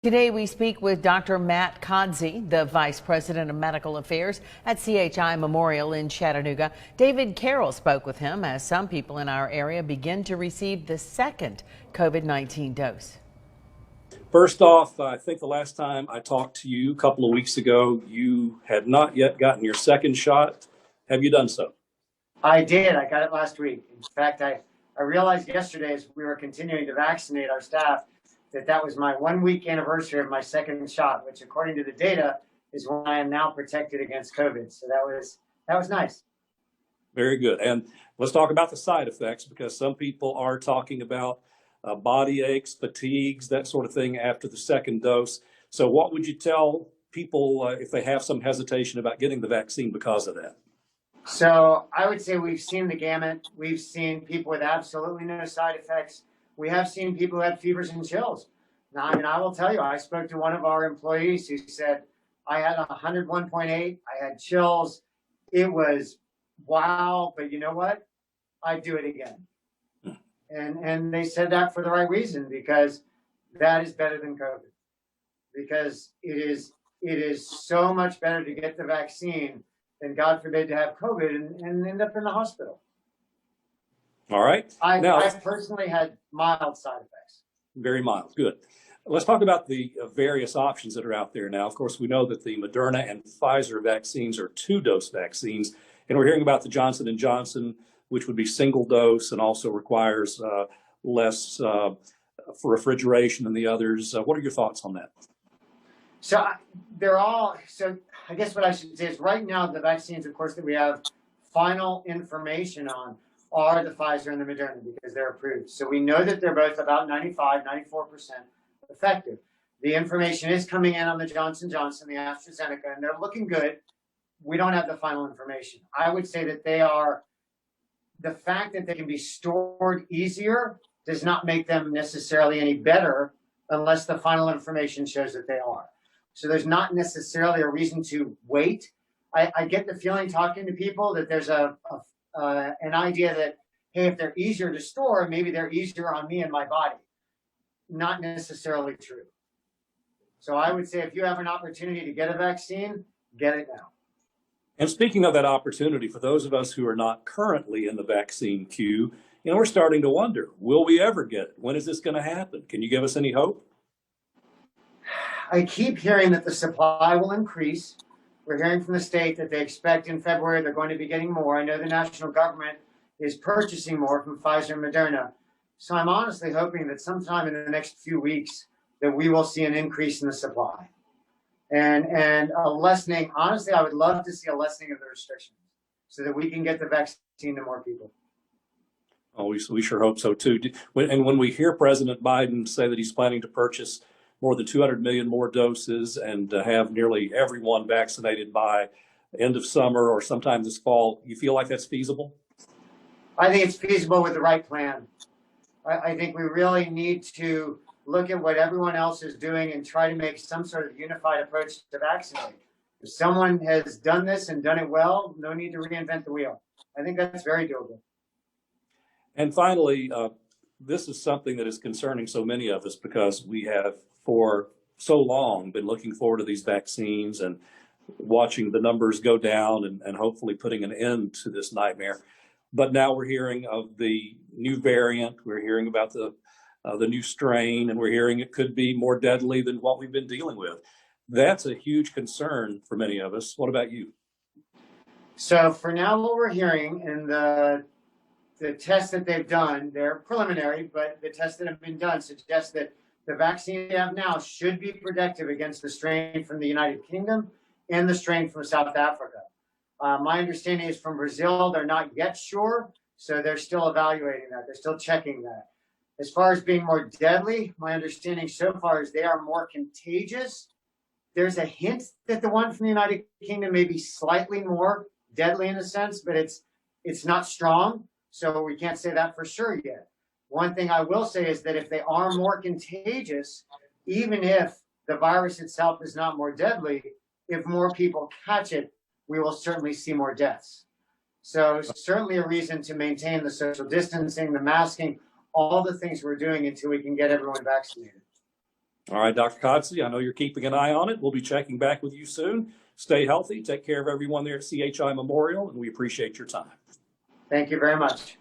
Today we speak with Dr. Matt Kodsi, the Vice President of Medical Affairs at CHI Memorial in Chattanooga. David Carroll spoke with him as some people in our area begin to receive the second COVID-19 dose. First off, I think the last time I talked to you a couple of weeks ago, you had not yet gotten your second shot. Have you done so? I did. I got it last week. In fact, I realized yesterday as we were continuing to vaccinate our staff that was my 1 week anniversary of my second shot, which according to the data is when I am now protected against COVID. So that was nice. Very good. And let's talk about the side effects, because some people are talking about body aches, fatigues, that sort of thing after the second dose. So what would you tell people if they have some hesitation about getting the vaccine because of that? So I would say we've seen the gamut. We've seen people with absolutely no side effects. We have seen people who had fevers and chills. Now, I mean, I will tell you, I spoke to one of our employees who said, I had 101.8, I had chills. It was wow, but you know what? I'd do it again. And they said that for the right reason, because that is better than COVID. Because it is so much better to get the vaccine than, God forbid, to have COVID and end up in the hospital. All right. I personally had mild side effects. Very mild. Good. Let's talk about the various options that are out there now. Of course, we know that the Moderna and Pfizer vaccines are 2-dose vaccines, and we're hearing about the Johnson & Johnson, which would be single dose and also requires less for refrigeration than the others. What are your thoughts on that? So I guess what I should say is right now the vaccines, of course, that we have final information on are the Pfizer and the Moderna, because they're approved. So we know that they're both about 95, 94% effective. The information is coming in on the Johnson & Johnson, the AstraZeneca, and they're looking good. We don't have the final information. I would say that the fact that they can be stored easier does not make them necessarily any better unless the final information shows that they are. So there's not necessarily a reason to wait. I get the feeling talking to people that there's an idea that, hey, if they're easier to store, maybe they're easier on me and my body. Not necessarily true. So I would say if you have an opportunity to get a vaccine, get it now. And speaking of that opportunity, for those of us who are not currently in the vaccine queue, we're starting to wonder, will we ever get it? When is this going to happen? Can you give us any hope? I keep hearing that the supply will increase. We're hearing from the state that they expect in February they're going to be getting more. I know the national government is purchasing more from Pfizer and Moderna. So I'm honestly hoping that sometime in the next few weeks that we will see an increase in the supply. And a lessening, honestly, I would love to see a lessening of the restrictions so that we can get the vaccine to more people. Oh, we sure hope so too. And when we hear President Biden say that he's planning to purchase more than 200 million more doses and have nearly everyone vaccinated by end of summer or sometime this fall, you feel like that's feasible? I think it's feasible with the right plan. I think we really need to look at what everyone else is doing and try to make some sort of unified approach to vaccinate. If someone has done this and done it well, no need to reinvent the wheel. I think that's very doable. And finally, this is something that is concerning so many of us, because we have for so long been looking forward to these vaccines and watching the numbers go down and hopefully putting an end to this nightmare. But now we're hearing of the new variant. We're hearing about the new strain, and we're hearing it could be more deadly than what we've been dealing with. That's a huge concern for many of us. What about you? So for now, what we're hearing, and the tests that they've done, they're preliminary, but the tests that have been done suggest that the vaccine we have now should be protective against the strain from the United Kingdom and the strain from South Africa. My understanding is from Brazil, they're not yet sure, so they're still evaluating that. They're still checking that. As far as being more deadly, my understanding so far is they are more contagious. There's a hint that the one from the United Kingdom may be slightly more deadly in a sense, but it's not strong, so we can't say that for sure yet. One thing I will say is that if they are more contagious, even if the virus itself is not more deadly, if more people catch it, we will certainly see more deaths. So certainly a reason to maintain the social distancing, the masking, all the things we're doing until we can get everyone vaccinated. All right, Dr. Kodsi, I know you're keeping an eye on it. We'll be checking back with you soon. Stay healthy. Take care of everyone there at CHI Memorial, and we appreciate your time. Thank you very much.